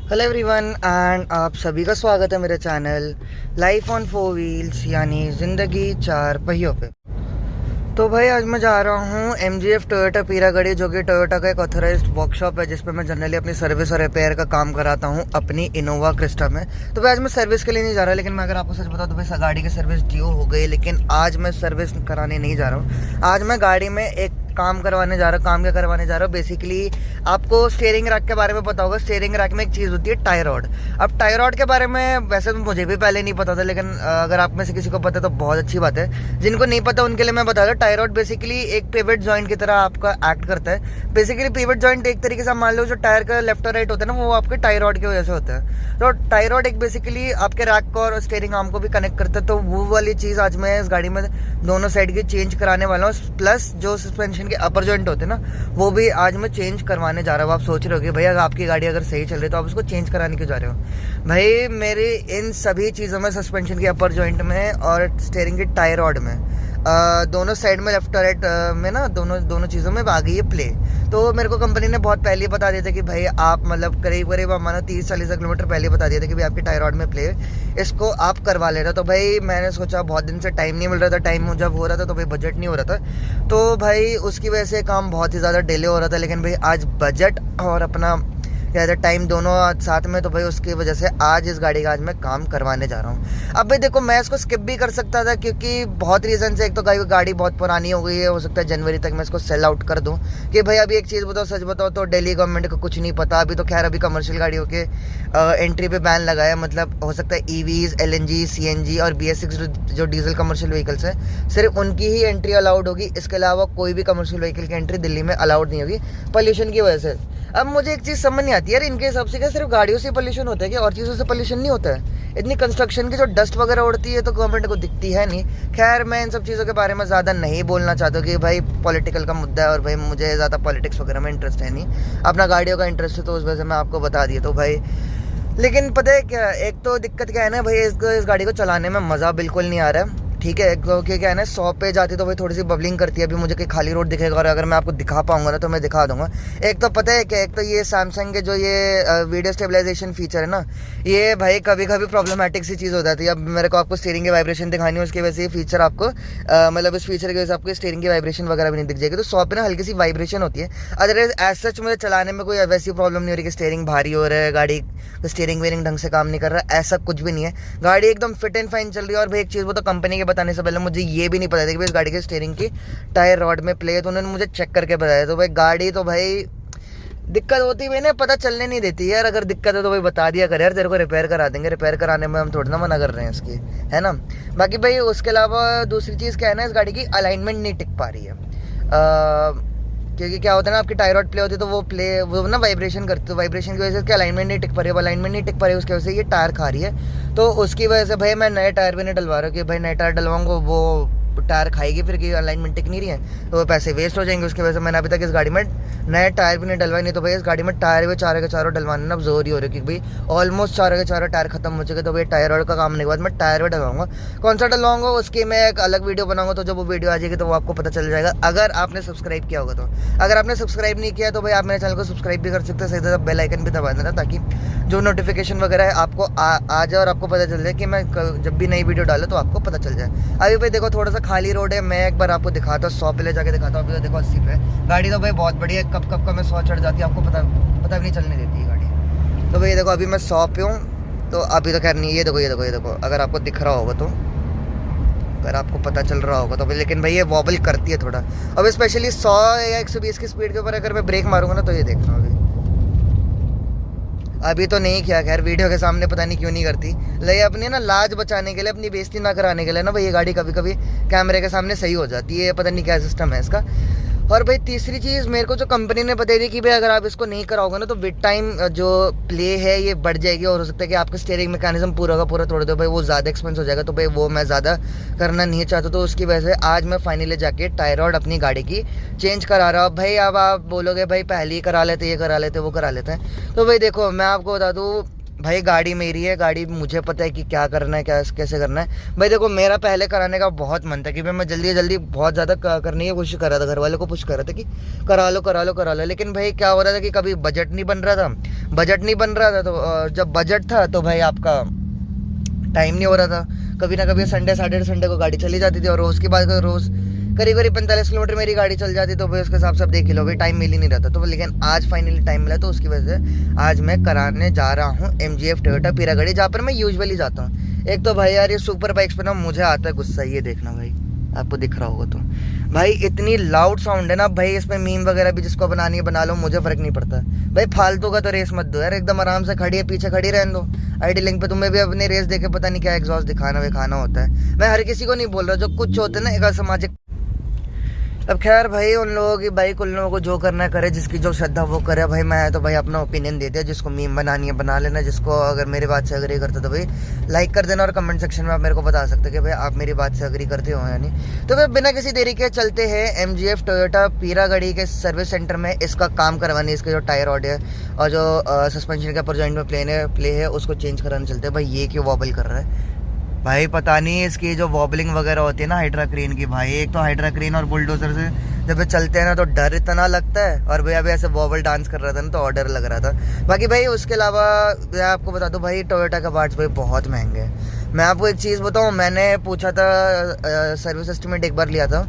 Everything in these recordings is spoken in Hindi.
हेलो एवरीवन एंड आप सभी का स्वागत है मेरे channel life on four wheels यानी ज़िंदगी चार पहियों पे। तो भाई आज मैं जा रहा हूँ MGF टोयोटा पीरागढ़ी, जो कि टोयोटा का एक ऑथराइज्ड वर्कशॉप है जिस पे मैं जनरली अपनी सर्विस और रिपेयर का काम कराता हूँ अपनी इनोवा क्रिस्टा में। तो भाई आज मैं सर्विस के लिए नहीं जा रहा, लेकिन मैं अगर आपको सच बताऊँ तो भाई गाड़ी की सर्विस ड्यू हो गई, लेकिन आज मैं सर्विस कराने नहीं जा रहा हूँ। आज मैं गाड़ी में एक काम करवाने जा रहा हूँ। काम क्या करवाने जा रहा हूँ, बेसिकली आपको स्टीयरिंग रैक के बारे में पता होगा। स्टीयरिंग रैक में एक चीज़ होती है टाई रॉड। अब टाई रॉड के बारे में वैसे तो मुझे भी पहले नहीं पता था, लेकिन अगर आप में से किसी को पता है तो बहुत अच्छी बात है। जिनको नहीं पता उनके लिए मैं बता दूं, टाई रॉड बेसिकली एक पिवट जॉइंट की तरह आपका एक्ट करता है। बेसिकली पिवट जॉइंट एक तरीके से मान लो जो टायर का लेफ्ट और राइट होता है ना, वो आपके टाई रॉड की वजह से होता है। तो टाई रॉड एक बेसिकली आपके रैक को और स्टीयरिंग आर्म को भी कनेक्ट करता है। तो वो वाली चीज़ आज मैं इस गाड़ी में दोनों साइड की चेंज कराने वाला हूँ। प्लस जो सस्पेंशन के अपर जॉइंट होते हैं ना, वो भी आज मैं चेंज करवाने जा रहा हूँ। आप सोच रहे हो कि भाई अगर आपकी गाड़ी अगर सही चल रही है तो आप उसको चेंज कराने क्यों जा रहे हो। भाई मेरी इन सभी चीज़ों में, सस्पेंशन के अपर जॉइंट में और स्टीयरिंग की टाई रॉड में, दोनों साइड में लेफ्ट और राइट में ना, दोनों चीज़ों में आ गई है प्ले। तो मेरे को कंपनी ने बहुत पहले ही बता दिया था कि भाई आप मतलब करीब करीब मानो 30-40 किलोमीटर पहले बता दिया था कि भाई आपकी टाई रॉड में प्ले, इसको आप करवा लेना। तो भाई मैंने सोचा, बहुत दिन से टाइम नहीं मिल रहा था, टाइम जब हो रहा था तो भाई बजट नहीं हो रहा था, तो भाई उसकी वजह से काम बहुत ही ज़्यादा डिले हो रहा था। लेकिन भाई आज बजट और अपना क्या कहते हैं टाइम दोनों साथ में, तो भाई उसकी वजह से आज इस गाड़ी का आज मैं काम करवाने जा रहा हूँ। अब भाई देखो, मैं इसको स्किप भी कर सकता था क्योंकि बहुत रीज़न से। एक तो गाड़ी बहुत पुरानी हो गई है, हो सकता है जनवरी तक मैं इसको सेल आउट कर दूँ। कि भाई अभी एक चीज़ बताओ, सच बताओ तो दिल्ली गवर्नमेंट को कुछ नहीं पता अभी तो। खैर अभी कमर्शियल गाड़ियों के एंट्री पे बैन लगाया, मतलब हो सकता है EVs, LNG, CNG और BS6 जो डीजल कमर्शियल व्हीकल्स है, सिर्फ उनकी ही एंट्री अलाउड होगी। इसके अलावा कोई भी कमर्शियल व्हीकल की एंट्री दिल्ली में अलाउड नहीं होगी, पोल्यूशन की वजह से। अब मुझे एक चीज़ समझ नहीं आती यार, इनके हिसाब से क्या सिर्फ गाड़ियों से पोल्यूशन होता है कि और चीज़ों से पोल्यूशन नहीं होता है? इतनी कंस्ट्रक्शन की जो डस्ट वगैरह उड़ती है तो गवर्नमेंट को दिखती है नहीं। खैर मैं इन सब चीज़ों के बारे में ज़्यादा नहीं बोलना चाहता कि भाई पॉलिटिकल का मुद्दा है, और भाई मुझे ज़्यादा पॉलिटिक्स वगैरह में इंटरेस्ट है नहीं, अपना गाड़ियों का इंटरेस्ट है, तो उस वजह से मैं आपको बता दिया। तो भाई लेकिन पता है क्या, एक तो दिक्कत क्या है ना भाई, इस गाड़ी को चलाने में मज़ा बिल्कुल नहीं आ रहा है। ठीक है, क्योंकि क्या है ना, 100 पे जाती तो भाई थोड़ी सी बबलिंग करती है। अभी मुझे कहीं खाली रोड दिखेगा और अगर मैं आपको दिखा पाऊंगा ना तो मैं दिखा दूंगा। एक तो पता है क्या, एक तो ये सैमसंग के जो ये वीडियो स्टेबलाइजेशन फीचर है ना, ये भाई कभी कभी प्रॉब्लमैटिक सी चीज़ हो जाती है। अब मेरे को आपको स्टीयरिंग की वाइब्रेशन दिखानी है, उसकी वजह से ये फीचर आपको मतलब इस फीचर की वजह से आपको स्टीयरिंग की वाइब्रेशन वगैरह भी नहीं दिख जाएगी। तो 100 पे ना हल्की सी वाइब्रेशन होती है। अदरवाइज एज सच मुझे चलाने में कोई वैसी प्रॉब्लम नहीं हो रही कि स्टीयरिंग भारी हो रहा है, गाड़ी स्टीयरिंग वेयरिंग ढंग से काम नहीं कर रहा, ऐसा कुछ भी नहीं है। गाड़ी एकदम फिट एंड फाइन चल रही है। और भाई एक चीज़ वो तो कंपनी के बताने से पहले मुझे ये भी नहीं पता था कि भाई इस गाड़ी के स्टीयरिंग की टायर रॉड में प्ले है, तो उन्होंने मुझे चेक करके बताया। तो भाई गाड़ी तो भाई दिक्कत होती है ना, पता चलने नहीं देती यार। अगर दिक्कत है तो भाई बता दिया कर यार, तेरे को रिपेयर करा देंगे। रिपेयर कराने में हम थोड़ा ना मना कर रहे हैं इसकी, है ना। बाकी भाई उसके अलावा दूसरी चीज़ क्या है ना, इस गाड़ी की अलाइनमेंट नहीं टिक पा रही है। क्योंकि क्या होता है ना, आपकी टायर रॉड प्ले होती है तो वो ना वाइब्रेशन करती है। तो वाइब्रेशन की वजह से उसकी अलाइनमेंट नहीं टिक पा रही है। अलाइनमेंट नहीं टिक पा रही है, उसकी वजह से ये टायर खा रही है। तो उसकी वजह से भाई मैं नए टायर भी नहीं डलवा रहा हूँ कि भाई नए टायर डलवाऊंगा वो टायर खाएगी फिर कि अलाइनमेंट टिक नहीं रही है, तो वो पैसे वेस्ट हो जाएंगे। उसकी वजह से मैंने अभी तक इस गाड़ी में नए टायर भी नहीं डलवाए। नहीं तो भाई इस गाड़ी में टायर भी चारों के चारों डलवाने ना जोर ही हो रही है, क्योंकि भाई ऑलमोस्ट चारों के चारों टायर खत्म हो चुके। तो भाई टायर और का काम नहीं के बाद मैं टायर भी डलवाऊंगा। कौन सा डलवाऊंगा उसकी मैं एक अलग वीडियो बनाऊंगा, तो जब वो वीडियो आ जाएगी तो वो आपको पता चल जाएगा, अगर आपने सब्सक्राइब किया होगा तो। अगर आपने सब्सक्राइब नहीं किया तो भाई आप मेरे चैनल को सब्सक्राइब भी कर सकते हैं, सही बेल आइकन भी दबा देना, ताकि जो नोटिफिकेशन वगैरह है आपको आ जाए और आपको पता चल जाए कि मैं जब भी नई वीडियो डालूँ तो आपको पता चल जाए। अभी भाई देखो थोड़ा सा खाली रोड है, मैं एक बार आपको दिखाता हूँ, 100 पे ले जाके दिखाता हूँ। अभी तो देखो 80 पे गाड़ी तो भाई बहुत बढ़िया है, कब का मैं 100 चढ़ जाती है, आपको पता भी नहीं चलने देती है गाड़ी। तो भाई देखो अभी मैं 100 पे हूँ, तो अभी तो खैर नहीं। ये देखो अगर आपको दिख रहा होगा तो, अगर आपको पता चल रहा होगा तो भाई, लेकिन भाई ये वॉबल करती है थोड़ा। अब स्पेशली 100 या 120 की स्पीड के ऊपर अगर मैं ब्रेक मारूंगा ना तो ये देखना अभी तो नहीं किया। खैर वीडियो के सामने पता नहीं क्यों नहीं करती, लेकिन अपनी ना लाज बचाने के लिए, अपनी बेइज्जती ना कराने के लिए ना भाई, ये गाड़ी कभी कभी कैमरे के सामने सही हो जाती है। पता नहीं क्या सिस्टम है इसका। और भाई तीसरी चीज़ मेरे को जो कंपनी ने बताई थी कि भाई अगर आप इसको नहीं कराओगे ना तो विद टाइम जो प्ले है ये बढ़ जाएगी, और हो सकता है कि आपका स्टीयरिंग मैकेनिज्म पूरा का पूरा तोड़ दो भाई, वो ज़्यादा एक्सपेंस हो जाएगा। तो भाई वो मैं ज़्यादा करना नहीं चाहता, तो उसकी वजह से आज मैं फाइनली जाके टायर रॉड अपनी गाड़ी की चेंज करा रहा हूँ। भाई अब आप बोलोगे भाई पहले ही करा लेते, ये करा लेते, वो करा लेते हैं। तो भाई देखो मैं आपको बता दूँ, भाई गाड़ी मेरी है, गाड़ी मुझे पता है कि क्या करना है, क्या कैसे करना है। भाई देखो मेरा पहले कराने का बहुत मन था कि भाई मैं जल्दी जल्दी बहुत ज़्यादा करने की कोशिश कर रहा था, घर वालों को पुश कर रहा था कि करा लो करा लो करा लो। लेकिन भाई क्या हो रहा था कि कभी बजट नहीं बन रहा था, बजट नहीं बन रहा था। तो जब बजट था तो भाई आपका टाइम नहीं हो रहा था। कभी ना कभी संडे सैटरडे संडे को गाड़ी चली जाती थी, और रोज़ की बात करो, रोज़ करीब करीब 45 किलोमीटर मेरी गाड़ी चल जाती। तो भाई उसके हिसाब से आप देख ही लो, भाई टाइम मिल ही नहीं रहता। तो लेकिन आज फाइनली टाइम मिला, तो उसकी वजह से आज मैं कराने जा रहा हूँ MGF टोयोटा पीरागढ़ी, जहाँ पर मैं यूजुअली जाता हूँ। एक तो भाई यार ये सुपर बाइक्स पे ना मुझे आता है गुस्सा, ये देखना भाई, आपको दिख रहा होगा तो भाई इतनी लाउड साउंड है ना भाई। इसमें मीम वगैरह भी जिसको बनानी है बना लो, मुझे फर्क नहीं पड़ता भाई। फालतू का तो रेस मत दो यार, एकदम आराम से खड़ी है, पीछे खड़ी रहने दो। आईडी लिंक पे तुम्हें भी अपनी रेस देके पता नहीं क्या एग्जॉस्ट दिखाना विखाना होता है। मैं हर किसी को नहीं बोल रहा, जो कुछ होते हैं ना एक असामाजिक। अब खैर भाई उन लोगों की बाइक, उन लोगों को जो करना है करे, जिसकी जो श्रद्धा वो करे। भाई मैं तो भाई अपना ओपिनियन दे दिया, जिसको मीम बनानी है बना लेना। जिसको अगर मेरी बात से अग्री करते तो भाई लाइक कर देना, और कमेंट सेक्शन में आप मेरे को बता सकते कि भाई आप मेरी बात से अग्री करते हो या नहीं। तो भाई बिना किसी देरी के चलते हैं MGF टोयोटा पीरागढ़ी के सर्विस सेंटर में इसका काम करवाने। इसके जो टायर रॉड है और जो सस्पेंशन का अपर जॉइंट में प्ले है उसको चेंज कराने चलते हैं। भाई ये क्यों वॉबल कर रहा है भाई, पता नहीं। इसकी जो वॉबलिंग वगैरह होती है ना हाइड्रा क्रेन की, भाई एक तो हाइड्रा क्रेन और बुलडोजर से जब चलते हैं ना तो डर इतना लगता है। और भाई अभी ऐसे वॉबल डांस कर रहा था ना तो और डर लग रहा था। बाकी भाई उसके अलावा मैं आपको बता दूं भाई टोयोटा का पार्ट्स भाई बहुत महंगे हैं। मैं आपको एक चीज़ बताऊं, मैंने पूछा था सर्विस एस्टिमेट एक बार लिया था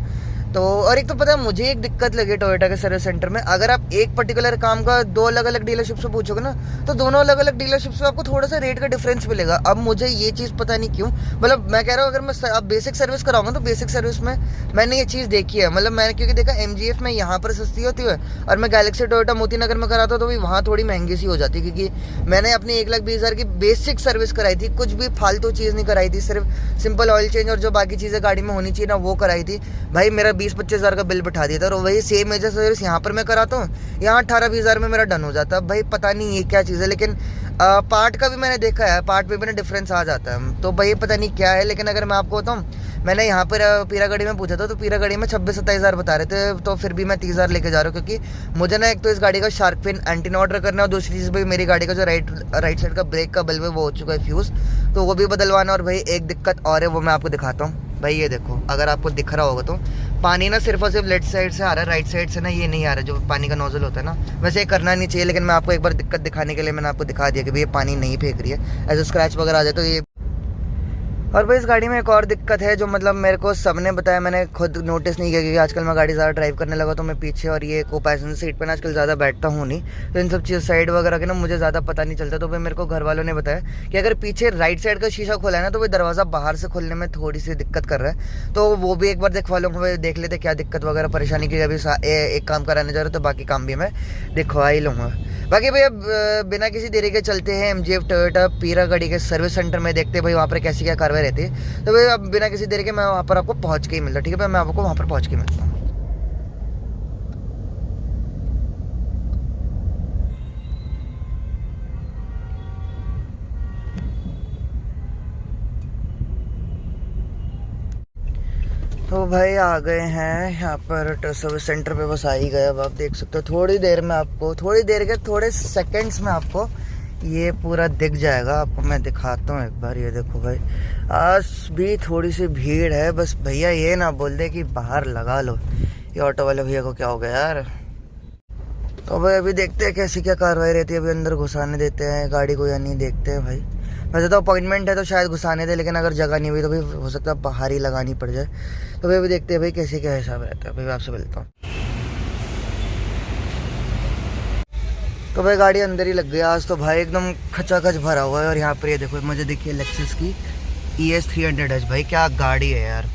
तो। और एक तो पता है मुझे एक दिक्कत लगी टोयोटा के सर्विस सेंटर में, अगर आप एक पर्टिकुलर काम का दो अलग अलग डीलरशिप से पूछोगे ना तो दोनों अलग अलग डीलरशिप से आपको थोड़ा सा रेट का डिफरेंस मिलेगा। अब मुझे ये चीज़ पता नहीं क्यों, मतलब मैं कह रहा हूँ अगर मैं अब बेसिक सर्विस कराऊंगा तो बेसिक सर्विस में मैंने ये चीज़ देखी है। मतलब मैंने क्योंकि देखा MGF में यहाँ पर सस्ती होती है, और मैं गैलेक्सी टोयोटा मोती नगर में कराता हूँ तो भी वहाँ थोड़ी महंगी सी हो जाती है। क्योंकि मैंने अपनी 1,20,000 की बेसिक सर्विस कराई थी, कुछ भी फालतू चीज़ नहीं कराई थी, सिर्फ सिंपल ऑयल चेंज और जो बाकी चीज़ें गाड़ी में होनी चाहिए ना वो कराई थी। भाई मेरा 20-25 हज़ार का बिल बिठा दिया था, और वही सेम मेजर सर्विस यहाँ पर मैं कराता हूँ, यहाँ 18-20 हज़ार में मेरा डन हो जाता है। भाई पता नहीं ये क्या चीज़ है, लेकिन पार्ट का भी मैंने देखा है, पार्ट पे भी ना डिफरेंस आ जाता है। तो भाई पता नहीं क्या है। लेकिन अगर मैं आपको बताऊँ, मैंने यहाँ पर पीरागढ़ी में पूछा था तो पीरागढ़ी में 26-27 हज़ार बता रहे थे। तो फिर भी मैं 30 हज़ार लेके जा रहा हूँ, क्योंकि मुझे ना एक तो इस गाड़ी का शार्क फिन एंटी ऑर्डर करना है, और दूसरी चीज़ भाई मेरी गाड़ी का जो राइट साइड का ब्रेक का बल्ब है वो हो चुका है फ्यूज़, तो वो भी बदलवाना। और भाई एक दिक्कत और है, वो मैं आपको दिखाता हूँ। भाई ये देखो, अगर आपको दिख रहा होगा तो पानी ना सिर्फ और सिर्फ लेफ्ट साइड से आ रहा है, राइट साइड से ना ये नहीं आ रहा है, जो पानी का नोजल होता है ना। वैसे ये करना नहीं चाहिए, लेकिन मैं आपको एक बार दिक्कत दिखाने के लिए मैंने आपको दिखा दिया कि भाई ये पानी नहीं फेंक रही है। ऐसे स्क्रैच वगैरह आ जाए तो ये। और भाई इस गाड़ी में एक और दिक्कत है जो मतलब मेरे को सबने बताया, मैंने खुद नोटिस नहीं किया, क्योंकि आजकल मैं गाड़ी ज़्यादा ड्राइव करने लगा तो मैं पीछे और ये को पैसेंजर सीट पर ना आजकल ज़्यादा बैठता हूँ नहीं, तो इन सब चीज़ साइड वगैरह के ना मुझे ज़्यादा पता नहीं चलता। तो भाई मेरे को घर वालों ने बताया कि अगर पीछे राइट साइड का शीशा खोला है ना तो भाई दरवाज़ा बाहर से खोलने में थोड़ी सी दिक्कत कर रहा है। तो वो भी एक बार दिखवा लूँगा, भाई देख लेते क्या दिक्कत वगैरह परेशानी की। अभी एक काम कराने जा रहा हूँ तो बाकी काम भी मैं दिखवा ही लूँगा। बाकी भाई अब बिना किसी देरी के चलते हैं MGF टोयोटा पीरागढ़ी के सर्विस सेंटर में, देखते हैं भाई वहाँ पर कैसी क्या कार्रवाई रहती है। तो भाई अब बिना किसी देरी के मैं वहाँ पर आपको पहुँच के ही मिलता हूँ। ठीक है भाई, मैं आपको वहाँ पर पहुँच के मिलता हूँ। तो भाई आ गए हैं यहाँ पर सर्विस सेंटर पे, बस आ ही गए। अब आप देख सकते हो थोड़ी देर में आपको, थोड़ी देर के थोड़े सेकंड्स में आपको ये पूरा दिख जाएगा। आपको मैं दिखाता हूँ एक बार, ये देखो भाई आज भी थोड़ी सी भीड़ है। बस भैया ये ना बोल दे कि बाहर लगा लो, ये ऑटो वाले भैया को क्या हो गया यार। तो भाई अभी देखते हैं कैसी क्या कार्रवाई रहती है। अभी अंदर घुसाने देते हैं गाड़ी को या नहीं, देखते हैं भाई। वैसे तो अपॉइंटमेंट है तो शायद घुसाने दे, लेकिन अगर जगह नहीं हुई तो भाई हो सकता है बाहर ही लगानी पड़ जाए। तो भाई अभी देखते हैं भाई कैसे क्या हिसाब रहता है। भाई आपसे मिलता हूँ। तो भाई गाड़ी अंदर ही लग गई आज तो भाई, एकदम खचाखच भरा हुआ है। और यहाँ पर ये देखो मुझे देखिए लेक्सस की ES 300H, भाई क्या गाड़ी है यार,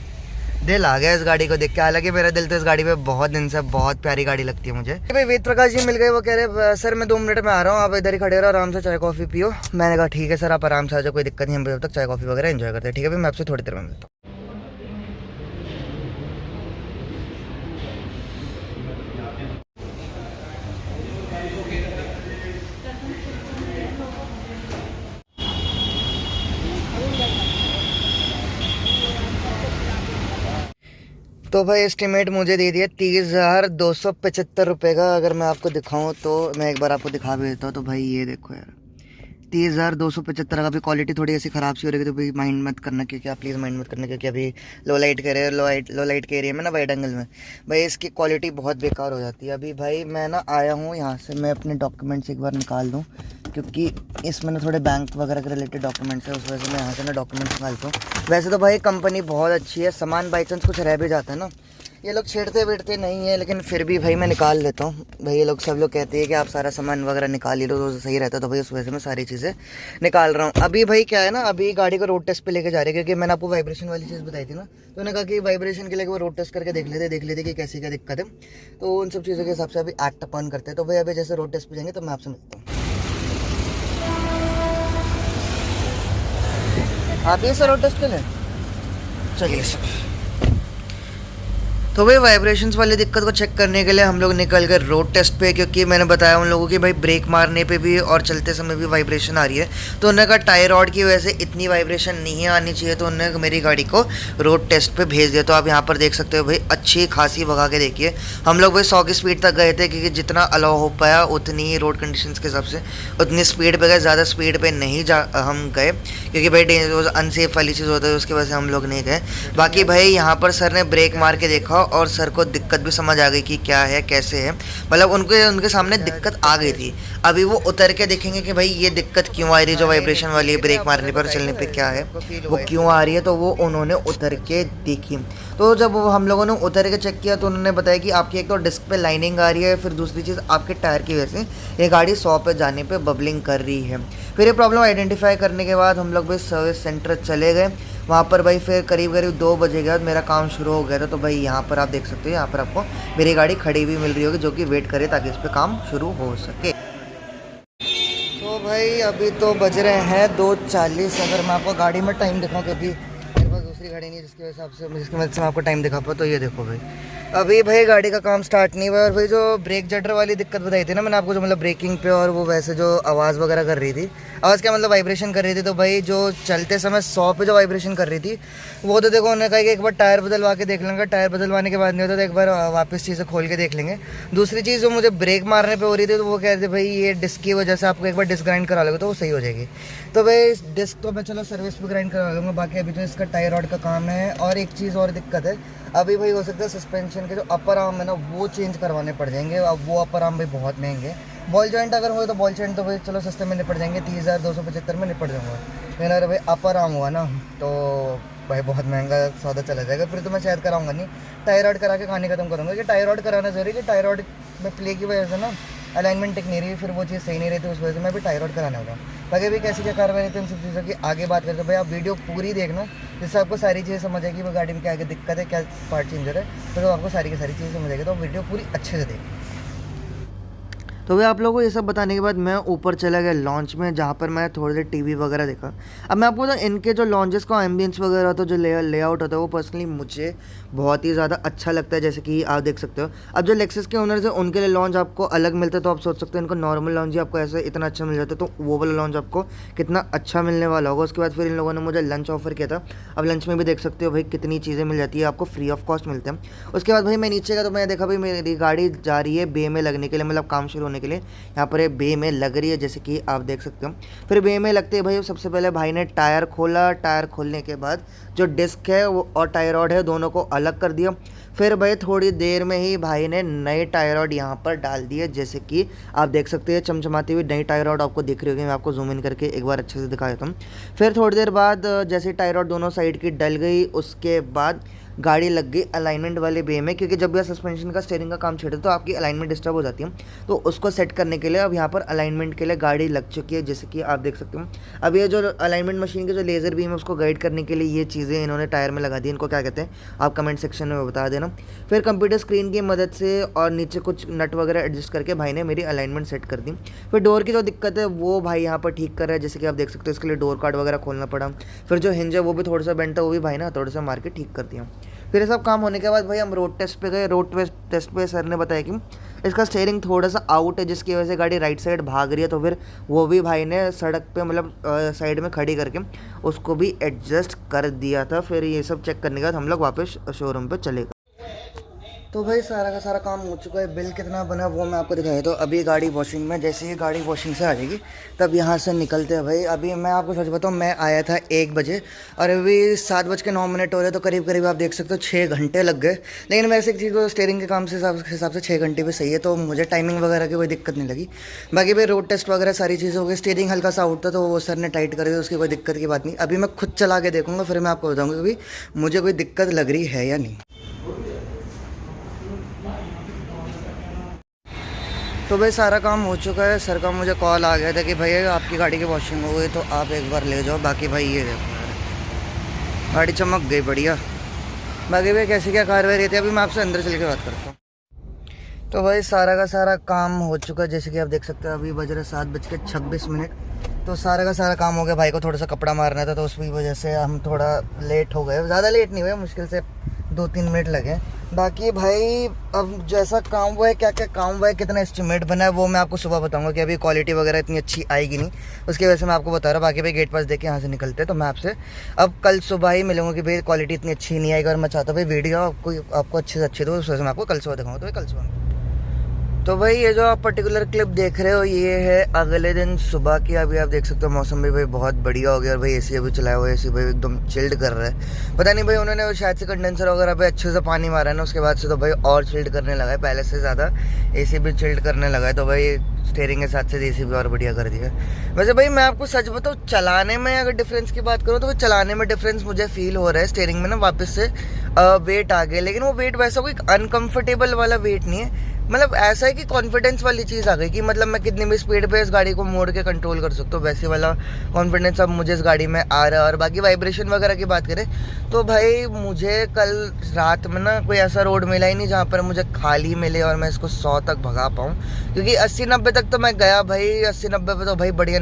दिल आ गया इस गाड़ी को देख के। हालांकि मेरा दिल तो इस गाड़ी पे बहुत दिन से, बहुत प्यारी गाड़ी लगती है मुझे। भाई वेद प्रकाश जी मिल गए, वो कह रहे सर मैं 2 मिनट में आ रहा हूँ, आप इधर ही खड़े रहो, आराम से चाय कॉफ़ी पियो। मैंने कहा ठीक है सर, आप आराम से आ जाओ, कोई दिक्कत नहीं, हम जब तक चाय कॉफ़ी वगैरह एंजॉय करते हैं। ठीक है भाई, मैं आपसे थोड़ी देर में मिलता हूँ। तो भाई एस्टिमेट मुझे दे दिया 30,275 रुपये का। अगर मैं आपको दिखाऊं तो मैं एक बार आपको दिखा भी देता हूँ। तो भाई ये देखो यार, 30,275 का भी क्वालिटी थोड़ी ऐसी ख़राब सी हो रही है, तो भाई माइंड मत करना, क्योंकि आप प्लीज़ माइंड मत करना, क्योंकि अभी लो लाइट के एरिया में ना, वाइड एंगल में भाई इसकी क्वालिटी बहुत बेकार हो जाती है। अभी भाई मैं ना आया हूँ यहाँ से, मैं अपने डॉक्यूमेंट्स एक बार निकाल दूँ, क्योंकि इसमें ना थोड़े बैंक वगैरह के रिलेटेड डॉक्यूमेंट्स है, उस वजह से मैं यहाँ से ना डॉक्यूमेंट्स निकालता हूँ। वैसे तो भाई कंपनी बहुत अच्छी है, सामान बाई चांस कुछ रह भी जाता है ना, ये लोग छेड़ते वेड़ते नहीं है, लेकिन फिर भी भाई मैं निकाल लेता हूँ। भाई ये लोग सब लोग कहते हैं कि आप सारा सामान वगैररह निकाल ही लो तो सही रहता है, तो भाई उस वजह से मैं सारी चीज़ें निकाल रहा हूँ। अभी भाई क्या है ना, अभी गाड़ी को रोड टेस्ट पे लेके जा रहे हैं, क्योंकि मैंने आपको वाइब्रेशन वाली चीज़ बताई थी ना, तो उन्होंने कहा कि वाइब्रेशन के लिए वो रोड टेस्ट करके देख लेते कि कैसी क्या दिक्कत है, तो उन सब चीज़ों के हिसाब से अभी एक्ट अपॉन करते हैं। तो भाई अभी जैसे रोड टेस्ट पे जाएंगे तो मैं आपसे मिलता हूँ। आप ये सर रोड टेस्ट के लिए चलिए सर। तो भाई वाइब्रेशंस वाली दिक्कत को चेक करने के लिए हम लोग निकल गए रोड टेस्ट पे, क्योंकि मैंने बताया उन लोगों की भाई ब्रेक मारने पे भी और चलते समय भी वाइब्रेशन आ रही है, तो उन्होंने कहा टायर रॉड की वजह से इतनी वाइब्रेशन नहीं आनी चाहिए, तो उन्होंने मेरी गाड़ी को रोड टेस्ट पे भेज दिया। तो आप यहाँ पर देख सकते हो भाई, अच्छी खासी भगा के देखिए। हम लोग भाई 100 की स्पीड तक गए थे, क्योंकि जितना अलाउ हो पाया उतनी ही रोड कंडीशंस के हिसाब से उतनी स्पीड पे गए, ज़्यादा स्पीड पे नहीं हम गए, क्योंकि भाई डेंजर अनसेफ वाली चीज़ होता है, उसकी वजह से हम लोग नहीं गए। बाकी भाई यहाँ पर सर ने ब्रेक मार के देखा और सर को दिक्कत भी समझ आ गई कि क्या है कैसे है, मतलब उनके सामने दिक्कत आ गई थी। अभी वो उतर के देखेंगे कि भाई ये दिक्कत क्यों आ रही है, जो वाइब्रेशन वाली है ब्रेक मारने पर चलने पे क्या है, वो क्यों आ रही है, तो वो उन्होंने उतर के देखी। तो जब वो हम लोगों ने उतर के चेक किया तो उन्होंने बताया कि आपकी एक तो डिस्क पे लाइनिंग आ रही है, फिर दूसरी चीज़ आपके टायर की वजह से ये गाड़ी 100 पे जाने पे बबलिंग कर रही है। फिर ये प्रॉब्लम आइडेंटिफाई करने के बाद हम लोग भाई सर्विस सेंटर चले गए। वहाँ पर भाई फिर करीब 2 बजे के बाद मेरा काम शुरू हो गया था। तो भाई यहाँ पर आप देख सकते हो, यहाँ पर आपको मेरी गाड़ी खड़ी भी मिल रही होगी, जो कि वेट करे ताकि इस पर काम शुरू हो सके। तो भाई अभी तो बज रहे हैं 2:40। अगर मैं आपको गाड़ी में टाइम दिखाऊँ, क्योंकि मेरे पास दूसरी गाड़ी नहीं है जिसकी मदद से मैं आपको टाइम दिखा पाऊँ, तो ये देखो भाई अभी भाई गाड़ी का काम स्टार्ट नहीं हुआ। और भाई जो ब्रेक जटर वाली दिक्कत बताई थी ना मैंने आपको, जो मतलब ब्रेकिंग पे और वो वैसे जो आवाज़ वगैरह कर रही थी, आवाज़ क्या मतलब वाइब्रेशन कर रही थी, तो भाई जो चलते समय 100 पे जो वाइब्रेशन कर रही थी वो तो देखो उन्होंने कहा कि एक बार टायर बदलवा के देख लेंगे, टायर बदलवाने के बाद नहीं होता तो एक बार वापस चीज़ें खोल के देख लेंगे। दूसरी चीज़ जो मुझे ब्रेक मारने पर हो रही थी, तो वो कह रहे थे भाई ये डिस्क की वजह से आपको एक बार डिस्क ग्राइंड करा लोगे तो वो सही हो जाएगी। तो भाई डिस्क तो मैं चलो सर्विस पर ग्राइंड करा लूँगा, बाकी अभी तो इसका टायर रॉड का काम है। और एक चीज़ और दिक्कत है, अभी भाई हो सकता है सस्पेंशन के जो अपर आर्म है ना वो चेंज करवाने पड़ जाएंगे। अब वो अपर आर्म भाई बहुत महंगे, बॉल जॉइंट अगर हो तो बॉल जॉइंट तो भाई चलो सस्ते में निपट जाएंगे, 30,275 में निपट जाऊँगा। लेकिन अगर भाई अपर आर्म हुआ ना तो भाई बहुत महंगा सौदा चला जाएगा, फिर तो मैं शायद कराऊंगा नहीं, टायर रॉड करा के कहानी खत्म करूँगा। कि टायर रॉड कराना जरूरी है, कि टायर रॉड में प्ले की वजह से ना अलाइनमेंट टिक नहीं रही, फिर वो चीज़ सही नहीं रहती, उस वजह से मैं भी टायर रॉड कराने होगा। बाकी भी कैसी क्या कार्रवाई रहती है उन सब चीज़ों की आगे बात करते हैं। भाई आप वीडियो पूरी देखना, जिससे आपको सारी चीज़ें समझ आएगी, वो गाड़ी में क्या दिक्कत है, क्या पार्ट चेंजर है, तो आपको सारी की सारी चीज़ें समझ आएगी। तो वीडियो पूरी अच्छे से देखिए। तो भाई आप लोगों को ये सब बताने के बाद मैं ऊपर चला गया लॉन्च में, जहाँ पर मैं थोड़ी देर टीवी वगैरह देखा। अब मैं आपको इनके जो लॉन्चेस का एम्बियंस वगैरह होता है, जो लेआउट होता है, वो पर्सनली मुझे बहुत ही ज़्यादा अच्छा लगता है, जैसे कि आप देख सकते हो। अब जो लेक्सस के ओनर्स हैं उनके लिए लॉन्च आपको अलग मिलता है, तो आप सोच सकते हो इनको नॉर्मल लॉन्च ही आपको ऐसे इतना अच्छा मिल जाता है, तो वो वाला लॉन्च आपको कितना अच्छा मिलने वाला होगा। उसके बाद फिर इन लोगों ने मुझे लंच ऑफर किया था। अब लंच में भी देख सकते हो भाई कितनी चीज़ें मिल जाती है आपको, फ्री ऑफ कॉस्ट मिलते हैं। उसके बाद भाई मैं नीचे गया तो मैं देखा भाई मेरी गाड़ी जा रही है बे में लगने के लिए, मतलब काम शुरू होने के लिए यहाँ पर बे में लग रही है, जैसे कि आप देख सकते हो। फिर बे में लगते हैं भाई सबसे पहले भाई ने टायर खोला, टायर खोलने के बाद जो डिस्क है वो और टायर रॉड है दोनों को अलग कर दिया। फिर भाई थोड़ी देर में ही भाई ने नए टायर रॉड यहाँ पर डाल दिए, जैसे कि आप देख सकते हैं चमचमाती हुई नई टायर रॉड आपको दिख रही होगी। मैं आपको जूम इन करके एक बार अच्छे से दिखा देता हूँ। फिर थोड़ी देर बाद जैसे टायर रॉड दोनों साइड की डल गई, उसके बाद गाड़ी लग गई अलाइनमेंट वाले बे में, क्योंकि जब भी आप सस्पेंशन का स्टीयरिंग का काम छेड़ते तो आपकी अलाइनमेंट डिस्टर्ब हो जाती है, तो उसको सेट करने के लिए अब यहाँ पर अलाइनमेंट के लिए गाड़ी लग चुकी है, जैसे कि आप देख सकते हो। अब ये जो अलाइनमेंट मशीन के जो लेज़र बीम है उसको गाइड करने के लिए ये चीज़ें इन्होंने टायर में लगा दी। इनको क्या कहते हैं आप कमेंट सेक्शन में बता देना। फिर कंप्यूटर स्क्रीन की मदद से और नीचे कुछ नट वगैरह एडजस्ट करके भाई ने मेरी अलाइनमेंट सेट कर दी। फिर डोर की जो दिक्कत है वो भाई यहाँ पर ठीक कर रहा है, जैसे कि आप देख सकते हो। इसके लिए डोर कार्ड वगैरह खोलना पड़ा। फिर जो हिंज है वो भी थोड़ा सा बेंट था, वो भी भाई ने थोड़ा सा मार के ठीक कर दिया। फिर ये सब काम होने के बाद भाई हम रोड टेस्ट पे गए। रोड टेस्ट पे सर ने बताया कि इसका स्टीयरिंग थोड़ा सा आउट है, जिसकी वजह से गाड़ी राइट साइड भाग रही है, तो फिर वो भी भाई ने सड़क पे मतलब साइड में खड़ी करके उसको भी एडजस्ट कर दिया था। फिर ये सब चेक करने के बाद हम लोग वापस शोरूम पे चले गए। तो भाई सारा का सारा काम हो चुका है। बिल कितना बना वो मैं आपको दिखाया। तो अभी गाड़ी वॉशिंग में, जैसे ही गाड़ी वॉशिंग से आ जाएगी तब यहाँ से निकलते हैं भाई। अभी मैं आपको सच बताऊँ, मैं आया था 1 बजे और अभी 7:09 हो रहे, तो करीब करीब आप देख सकते हो 6 घंटे लग गए। लेकिन वैसे एक चीज़, तो स्टीयरिंग के काम से हिसाब से 6 घंटे भी सही है, तो मुझे टाइमिंग वगैरह की कोई दिक्कत नहीं लगी। बाकी भाई रोड टेस्ट वगैरह सारी चीज़ें हो गई। स्टीयरिंग हल्का सा आउट था तो वो सर ने टाइट कर दिया, उसकी कोई दिक्कत की बात नहीं। अभी मैं खुद चला के देखूँगा, फिर मैं आपको बताऊँगा कि मुझे कोई दिक्कत लग रही है या नहीं। तो भाई सारा काम हो चुका है। सर का मुझे कॉल आ गया था कि भाई आपकी गाड़ी की वॉशिंग हो गई तो आप एक बार ले जाओ। बाकी भाई ये देखो यार, गाड़ी चमक गई बढ़िया। बाकी भाई कैसी क्या कार्रवाई रहती है अभी मैं आपसे अंदर चल के बात करता हूँ। तो भाई सारा का सारा काम हो चुका है। जैसे कि आप देख सकते हैं अभी बज रहे 7:26। तो सारा का सारा काम हो गया। भाई को थोड़ा सा कपड़ा मारना था तो उसकी वजह से हम थोड़ा लेट हो गए। ज़्यादा लेट नहीं हुए, मुश्किल से 2-3 मिनट लगे। बाकी भाई अब जैसा काम हुआ है, क्या क्या काम हुआ है, कितना एस्टिमेट बना है, वो मैं आपको सुबह बताऊंगा कि अभी क्वालिटी वगैरह इतनी अच्छी आएगी नहीं, उसकी वजह से मैं आपको बता रहा हूँ। बाकी भाई गेट पास देख के यहाँ से निकलते हैं तो मैं आपसे अब कल सुबह ही मिलूंगा कि भाई क्वालिटी इतनी अच्छी नहीं आएगी। और मैं चाहता हूँ भाई वीडियो आपको अच्छे से अच्छी दो, उस वजह से मैं आपको कल सुबह दिखाऊंगा। तो भाई कल सुबह, तो भाई ये जो आप पर्टिकुलर क्लिप देख रहे हो ये है अगले दिन सुबह की। अभी आप देख सकते हो मौसम भी भाई बहुत बढ़िया हो गया और भाई एसी अभी चलाया हुआ है। एसी भाई एकदम चिल्ड कर रहा है। पता नहीं भाई उन्होंने शायद से कंडेंसर वगैरह पे अच्छे से पानी मारा है ना, उसके बाद से तो भाई और चिल्ड करने लगा है, पहले से ज़्यादा एसी भी चिल्ड करने लगा है। तो भाई स्टीयरिंग के साथ से एसी भी और बढ़िया कर दिया। वैसे भाई मैं आपको सच बताऊँ, चलाने में अगर डिफरेंस की बात करूँ तो भाई चलाने में डिफरेंस मुझे फील हो रहा है। स्टीयरिंग में ना वापस से वेट आ गया, लेकिन वो वेट वैसा कोई अनकंफर्टेबल वाला वेट नहीं है। मतलब ऐसा है कि कॉन्फिडेंस वाली चीज़ आ गई कि मतलब मैं कितनी भी स्पीड पे इस गाड़ी को मोड़ के कंट्रोल कर सकता हूँ, वैसे वाला कॉन्फिडेंस अब मुझे इस गाड़ी में आ रहा है। और बाकी वाइब्रेशन वगैरह की बात करें तो भाई मुझे कल रात में ना कोई ऐसा रोड मिला ही नहीं जहाँ पर मुझे खाली मिले और मैं इसको 100 तक भगा पाऊँ, क्योंकि 80-90 तक तो मैं गया भाई। 80-90 पे तो भाई बढ़िया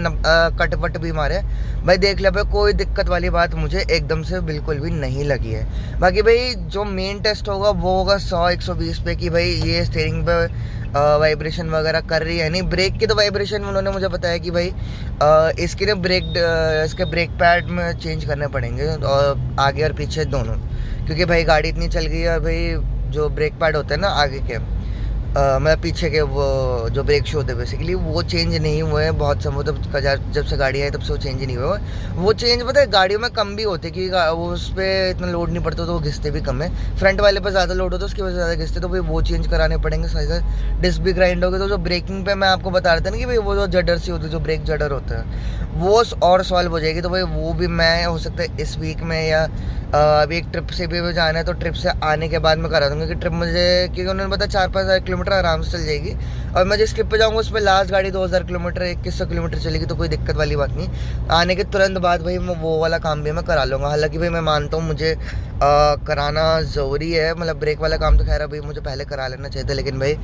कट वट भी मारे भाई, देख लिया भाई, कोई दिक्कत वाली बात मुझे एकदम से बिल्कुल भी नहीं लगी है। बाकी भाई जो मेन टेस्ट होगा वो होगा 100-120 पे कि भाई ये स्टीयरिंग पे वाइब्रेशन वगैरह कर रही है नहीं। ब्रेक की तो वाइब्रेशन उन्होंने मुझे बताया कि भाई इसकी ना इसके ब्रेक पैड में चेंज करने पड़ेंगे और आगे और पीछे दोनों, क्योंकि भाई गाड़ी इतनी चल गई है। भाई जो ब्रेक पैड होते हैं ना आगे के, मतलब पीछे के, वो जो ब्रेक शू होते हैं बेसिकली, वो चेंज नहीं हुए हैं बहुत समय। तब जब से गाड़ी आई तब से वो चेंज नहीं हुए। वो चेंज पता है गाड़ियों में कम भी होते क्योंकि वो उस पर इतना लोड नहीं पड़ता तो वो घिसते भी कम है। फ्रंट वाले पर ज़्यादा लोड होता है उसकी वजह से ज़्यादा घिसते, तो भाई वो चेंज कराने पड़ेंगे। साथ साथ डिस्क भी ग्राइंड हो गए। तो जो ब्रेकिंग पे मैं आपको बता रहा था ना कि भाई वो जो जडर सी होती है, जो ब्रेक जडर होता है, वो और सॉल्व हो जाएगी। तो भाई वो भी मैं हो सकता है इस वीक में या अभी एक ट्रिप से भी जाना है तो ट्रिप से आने के बाद मैं करा दूँगा कि ट्रिप मुझे, क्योंकि उन्होंने बताया 4-5 हज़ार किलोमीटर आराम से चल जाएगी। और मैं जिस ट्रिप पे जाऊँगा उस पर लास्ट गाड़ी 2000 किलोमीटर 2100 किलोमीटर चलेगी, तो कोई दिक्कत वाली बात नहीं। आने के तुरंत बाद भाई मैं वो वाला काम भी मैं करा लूँगा। हालांकि भाई मैं मानता हूँ मुझे कराना ज़रूरी है, मतलब ब्रेक वाला काम तो खैर अभी मुझे पहले करा लेना चाहिए था, लेकिन भाई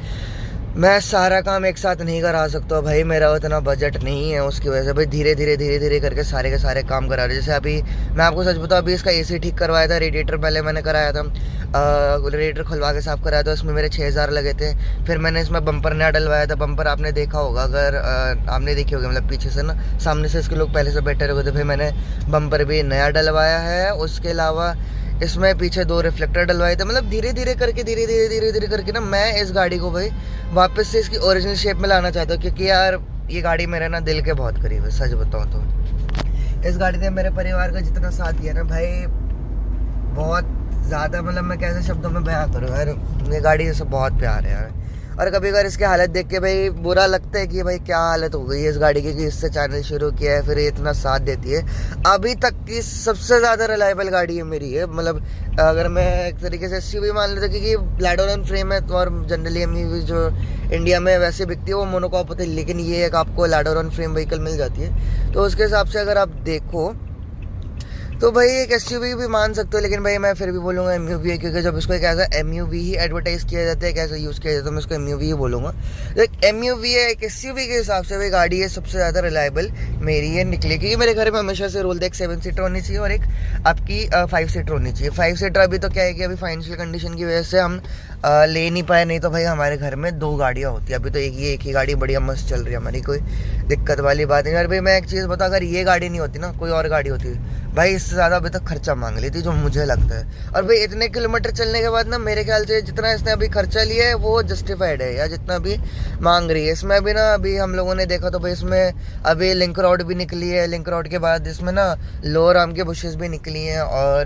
मैं सारा काम एक साथ नहीं करा सकता भाई, मेरा उतना बजट नहीं है। उसकी वजह से भाई धीरे धीरे करके सारे के सारे काम करा रहे। जैसे अभी मैं आपको सच बताऊँ, अभी इसका एसी ठीक करवाया था, रेडिएटर पहले मैंने कराया था, रेडिएटर खुलवा के साफ़ कराया था, उसमें मेरे 6000 लगे थे। फिर मैंने इसमें बम्पर नया डलवाया था। बम्पर आपने देखा होगा, अगर आपने देखी होगी, मतलब पीछे से ना, सामने से इसके लोग पहले से बैठे रहे थे। फिर मैंने बम्पर भी नया डलवाया है। उसके अलावा इसमें पीछे 2 रिफ्लेक्टर डलवाए थे। मतलब धीरे धीरे करके ना मैं इस गाड़ी को भाई वापस से इसकी ओरिजिनल शेप में लाना चाहता हूँ, क्योंकि यार ये गाड़ी मेरे ना दिल के बहुत करीब है। सच बताऊँ तो इस गाड़ी ने मेरे परिवार का जितना साथ दिया ना भाई, बहुत ज़्यादा, मतलब मैं कैसे शब्दों में बयां करूँ यार, ये गाड़ी से बहुत प्यार है यार। और कभी कभार इसकी हालत देख के भाई बुरा लगता है कि भाई क्या हालत हो गई है इस गाड़ी की, कि इससे चैनल शुरू किया है, फिर ये इतना साथ देती है। अभी तक की सबसे ज़्यादा रिलायबल गाड़ी है मेरी है। मतलब अगर मैं एक तरीके से एसयूवी मान लेता, क्योंकि लैडोरन फ्रेम है तो, और जनरली एमयूवी जो इंडिया में वैसे बिकती है वो मोनोकॉक होती है, लेकिन ये एक आपको लैडोरन फ्रेम व्हीकल मिल जाती है। तो उसके हिसाब से अगर आप देखो तो भाई एक एसयूवी भी मान सकते हो, लेकिन भाई मैं फिर भी बोलूँगा एमयूवी है, क्योंकि जब इसको एक ऐसा एमयूवी ही एडवर्टाइज किया जाता है, कैसे यूज़ किया जाता है, मैं इसको एमयूवी ही बोलूँगा। तो एक एमयूवी है, एक एसयूवी के हिसाब से भाई गाड़ी है सबसे ज़्यादा रिलायबल मेरी ये निकली, क्योंकि मेरे घर में हमेशा से रूल था एक 7 सीटर होनी चाहिए और एक आपकी 5 सीटर होनी चाहिए। 5 सीटर अभी तो क्या है कि अभी फाइनेंशियल कंडीशन की वजह से हम ले नहीं पाए, नहीं तो भाई हमारे घर में 2 गाड़ियाँ होती है। अभी तो एक ही गाड़ी बढ़िया मस्त चल रही है हमारी, कोई दिक्कत वाली बात नहीं। यार भाई मैं एक चीज़ बताऊँ, अगर ये गाड़ी नहीं होती ना, कोई और गाड़ी होती भाई, उससे ज़्यादा अभी तक खर्चा मांग ली थी जो मुझे लगता है। और भाई इतने किलोमीटर चलने के बाद ना मेरे ख्याल से जितना इसने अभी खर्चा लिया है वो जस्टिफाइड है, या जितना भी मांग रही है। इसमें अभी ना, अभी हम लोगों ने देखा तो भाई इसमें अभी लिंक रॉड भी निकली है, लिंक रॉड के बाद इसमें ना लोअर आर्म के बुशेस भी निकली हैं, और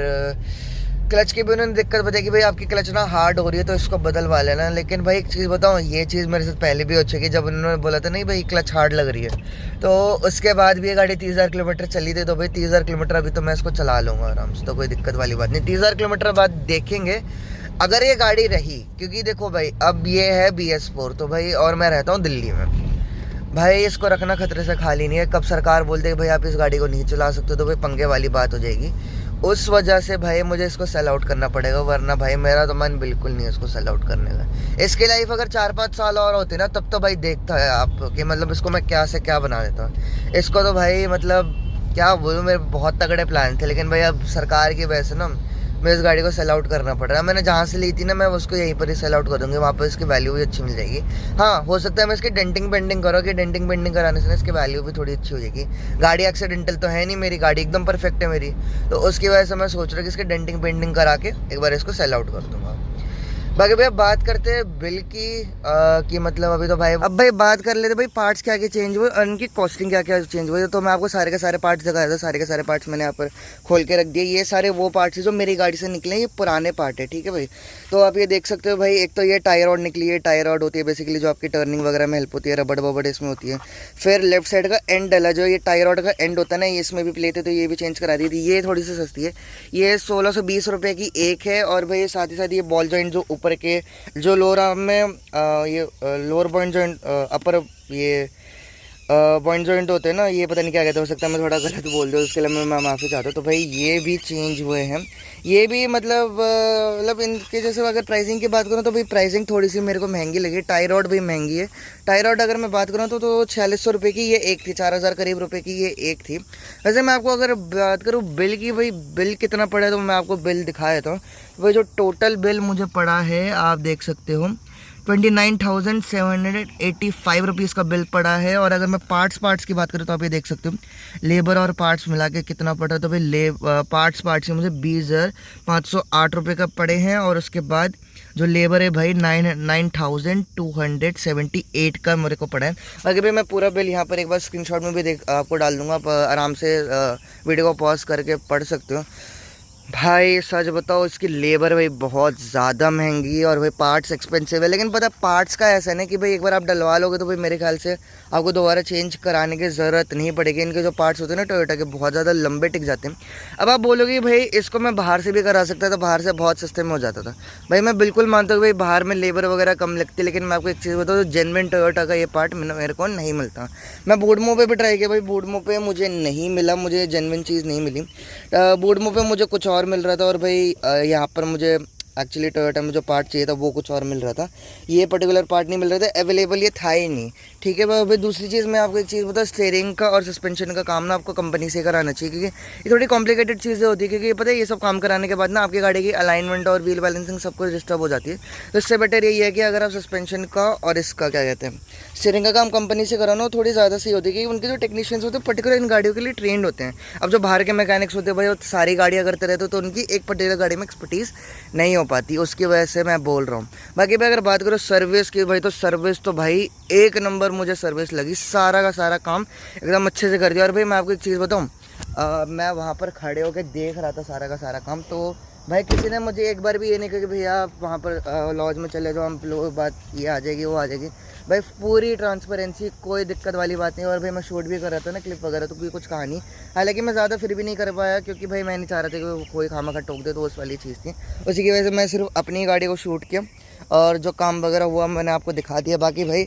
क्लच की भी उन्होंने दिक्कत बताई कि भाई आपकी क्लच ना हार्ड हो रही है तो इसको बदलवा लेना। लेकिन भाई एक चीज़ बताऊँ, ये चीज़ मेरे साथ पहले भी हो चुकी है, जब उन्होंने बोला था नहीं भाई क्लच हार्ड लग रही है, तो उसके बाद भी ये गाड़ी 30,000 किलोमीटर चली थी। तो भाई 30,000 किलोमीटर अभी तो मैं इसको चला लूँगा आराम से, तो कोई दिक्कत वाली बात नहीं। 30,000 किलोमीटर बाद देखेंगे अगर ये गाड़ी रही, क्योंकि देखो भाई अब ये है BS4 तो भाई, और मैं रहता हूँ दिल्ली में भाई, इसको रखना खतरे से खाली नहीं है। कब सरकार बोलते है भाई आप इस गाड़ी को नहीं चला सकते तो भाई पंगे वाली बात हो जाएगी। उस वजह से भाई मुझे इसको सेल आउट करना पड़ेगा, वरना भाई मेरा तो मन बिल्कुल नहीं है इसको सेल आउट करने का। इसकी लाइफ अगर 4-5 साल और होती ना तब तो भाई देखता है आप कि मतलब इसको मैं क्या से क्या बना देता हूँ। इसको तो भाई मतलब क्या बोलूँ, मेरे बहुत तगड़े प्लान थे, लेकिन भाई अब सरकार की वजह से ना मैं इस गाड़ी को सेल आउट करना पड़ रहा है। मैंने जहाँ से ली थी ना मैं उसको यहीं पर ही सेल आउट कर दूँगी, वहाँ पर इसकी वैल्यू भी अच्छी मिल जाएगी। हाँ हो सकता है मैं इसकी डेंटिंग पेंटिंग करूँ, कि डेंटिंग पेंटिंग कराने से ना इसकी वैल्यू भी थोड़ी अच्छी हो जाएगी। गाड़ी एक्सीडेंटल तो है नहीं, मेरी गाड़ी एकदम परफेक्ट है मेरी, तो उसकी वजह से मैं सोच रहा हूँ कि इसकी डेंटिंग पेंटिंग करा के एक बार इसको सेल आउट कर दूँगा। बाकी भैया बात करते हैं बिल की मतलब अभी तो भाई अब भाई बात कर लेते भाई पार्ट्स क्या क्या चेंज हुए और उनकी कॉस्टिंग क्या क्या चेंज हुई। तो मैं आपको सारे के सारे पार्ट्स दिखाया था, सारे के सारे पार्ट्स मैंने यहाँ पर खोल के रख दिए। ये सारे वो पार्ट्स हैं जो मेरी गाड़ी से निकले हैं, ये पुराने पार्ट है, ठीक है भाई। तो आप ये देख सकते हो भाई, एक तो ये टायर रॉड निकली है। टायर रॉड होती है बेसिकली जो आपकी टर्निंग वगैरह में हेल्प होती है, रबड़ बबड़ इसमें होती है। फिर लेफ्ट साइड का एंड डला, जो ये टायर रॉड का एंड होता है ना, ये इसमें भी प्लेट है तो ये भी चेंज करा दी थी। ये थोड़ी सी सस्ती है, ये 1620 रुपये की एक है। और भाई साथ ही साथ ये बॉल जॉइंट जो ऊपर के जो लोअर आर्म में ये लोअर पॉइंट जॉइंट अपर ये पॉइंट जॉइंट होते हैं ना, ये पता नहीं क्या कहते हो सकता है मैं थोड़ा गलत बोल दूँ, उसके लिए मैं माफ़ी चाहता हूँ। तो भाई ये भी चेंज हुए हैं, ये भी मतलब इनके जैसे अगर प्राइसिंग की बात करूँ तो भाई प्राइसिंग थोड़ी सी मेरे को महंगी लगी। टाई रॉड भी महंगी है। टाई रॉड अगर मैं बात करूँ तो 4600 रुपये की ये एक थी, 4000 करीब रुपये की ये एक थी। वैसे मैं आपको अगर बात करूँ बिल की, भाई बिल कितना पड़ा तो मैं आपको बिल दिखा देता हूँ। भाई जो टोटल बिल मुझे पड़ा है आप देख सकते हो 29,785 रुपीज़ का बिल पड़ा है। और अगर मैं पार्ट्स की बात करूँ तो आप ये देख सकते हो लेबर और पार्ट्स मिला के कितना पड़ा। तो भाई पार्ट्स से मुझे 20,508 रुपये का पड़े हैं। और उसके बाद जो लेबर है भाई 9,278 का मेरे को पड़ा है। बाकी भाई मैं पूरा बिल यहाँ पर एक बार स्क्रीनशॉट में भी आपको डाल दूँगा, आप आराम से वीडियो को पॉज करके पढ़ सकते हो। भाई सच बताओ इसकी लेबर भाई बहुत ज़्यादा महंगी है और भाई पार्ट्स एक्सपेंसिव है। लेकिन पता पार्ट्स का ऐसा नहीं कि भाई एक बार आप डलवा लोगे तो भाई मेरे ख्याल से आपको दोबारा चेंज कराने की ज़रूरत नहीं पड़ेगी। इनके जो पार्ट्स होते हैं ना टोयोटा के, बहुत ज़्यादा लंबे टिक जाते हैं। अब आप बोलोगे भाई इसको मैं बाहर से भी करा सकता था, तो बाहर से बहुत सस्ते में हो जाता था। भाई मैं बिल्कुल मानता हूँ भाई बाहर में लेबर वगैरह कम लगती है, लेकिन मैं आपको एक चीज़ बताऊँ, जेन्युइन टोयोटा का ये पार्ट मेरे को नहीं मिलता। मैं बूडमो पे भी ट्राई किया भाई, बूडमो पे मुझे नहीं मिला, मुझे जेन्युइन चीज़ नहीं मिली। बूडमो पे मुझे कुछ और मिल रहा था और भाई यहाँ पर मुझे एक्चुअली टोयोटा में जो पार्ट चाहिए था वो कुछ और मिल रहा था। ये पर्टिकुलर पार्ट नहीं मिल रहा था, अवेलेबल ये था ही नहीं, ठीक है भाई। दूसरी चीज़ मैं आपको एक चीज़ बताऊँ, स्टीयरिंग का और सस्पेंशन का काम ना आपको कंपनी से कराना चाहिए, क्योंकि ये थोड़ी कॉम्प्लिकेटेड चीज़ें होती है। क्योंकि पता है ये सब काम कराने के बाद ना आपकी गाड़ी की अलाइनमेंट और व्हील बैलेंसिंग सब कुछ डिस्टर्ब हो जाती है। तो इससे बेटर यही है कि अगर आप सस्पेंशन का और इसका क्या कहते हैं स्टीयरिंग का काम कंपनी से कराना, थोड़ी ज़्यादा सही होती है, क्योंकि उनके जो टेक्नीशियंस होते हैं पर्टिकुलर इन गाड़ियों के लिए ट्रेंड होते हैं। अब जो बाहर के मैकेनिक्स होते हैं भाई वो सारी गाड़ियाँ करते रहते तो उनकी एक पर्टिकुलर गाड़ी में एक्सपर्टीज़ नहीं हो पाती, उसकी वजह से मैं बोल रहा हूँ। बाकी भाई अगर बात करो सर्विस की भाई, तो सर्विस तो भाई एक नंबर मुझे सर्विस लगी, सारा का सारा काम एकदम अच्छे से कर दिया। और भाई मैं आपको एक चीज़ बताऊँ, मैं वहाँ पर खड़े होकर देख रहा था सारा का सारा काम, तो भाई किसी ने मुझे एक बार भी ये नहीं कहा कि भैया आप वहाँ पर लॉज में चले जाओ, हम लोग बात ये आ जाएगी वो आ जाएगी। भाई पूरी ट्रांसपेरेंसी, कोई दिक्कत वाली बात नहीं। और भाई मैं शूट भी कर रहा था ना क्लिप वगैरह, तो कोई कुछ कहा नहीं। हालांकि मैं ज़्यादा फिर भी नहीं कर पाया, क्योंकि भाई मैं नहीं चाह रहा था कि कोई खामखा टोक दे, तो उस वाली चीज़ थी। उसी की वजह से मैं सिर्फ अपनी गाड़ी को शूट किया और जो काम वगैरह हुआ मैंने आपको दिखा दिया। बाकी भाई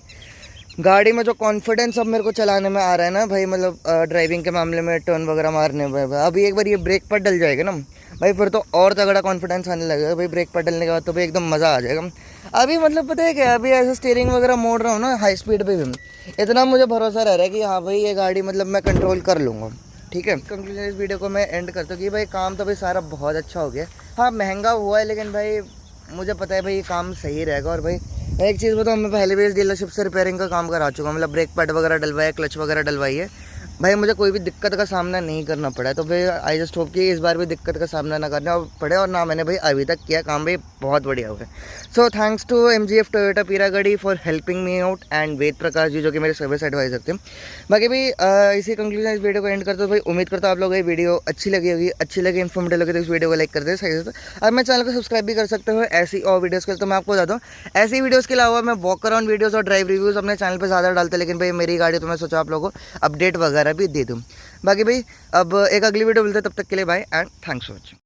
गाड़ी में जो कॉन्फिडेंस अब मेरे को चलाने में आ रहा है ना भाई, मतलब ड्राइविंग के मामले में टर्न वगैरह मारने में, अभी एक बार ये ब्रेक पर डल जाएगा ना भाई, फिर तो और तगड़ा कॉन्फिडेंस आने लगेगा भाई। ब्रेक पर डलने के बाद तो भाई एकदम मज़ा आ जाएगा। अभी मतलब पता है क्या, अभी ऐसे स्टीयरिंग वगैरह मोड़ रहा हूँ ना हाई स्पीड पे भी, इतना मुझे भरोसा रह रहा है कि हाँ भाई ये गाड़ी मतलब मैं कंट्रोल कर लूँगा, ठीक है। कंक्लूजन इस वीडियो को मैं एंड करता हूँ कि भाई काम तो भाई सारा बहुत अच्छा हो गया। हाँ महंगा हुआ है, लेकिन भाई मुझे पता है भाई ये काम सही रहेगा। और भाई एक चीज़ बताऊँ, मैं पहले भी इस डीलरशिप से रिपेयरिंग का काम करा चुका हूँ, मतलब ब्रेक पैड वगैरह डलवाया, क्लच वगैरह डलवाई है। भाई मुझे कोई भी दिक्कत का सामना नहीं करना पड़ा है, तो भाई आई जस्ट होप कि इस बार भी दिक्कत का सामना ना करना पड़े, और ना मैंने भाई अभी तक किया काम भाई बहुत बढ़िया हुआ है। So thanks to MGF Toyota Peeragarhi for helping me out and Ved Prakash ji जो कि मेरे सर्विस एडवाइजर थे। बाकी भाई इसी कंक्लूजन इस वीडियो को एंड करते हो भाई। उम्मीद करता हूँ आप लोगों को ये वीडियो अच्छी लगी होगी, अच्छी लगी इन्फॉर्मेटिव लगे तो इस वीडियो को लाइक कर दे सही से। और मैं चैनल को सब्सक्राइब भी कर सकते हो ऐसी और वीडियोज़ के लिए। तो मैं आपको बता दूँ ऐसी वीडियोज़ के अलावा मैं वॉक अराउंड वीडियोज़ और ड्राइव रिव्यूज़ अपने चैनल पर ज़्यादा डालते, लेकिन भाई मेरी गाड़ी तो मैं सोचा आप लोगों को अपडेट वगैरह भी दे दूँ। बाकी भाई अब एक अगली वीडियो मिलते हैं, तब तक के लिए bye and thanks for watching.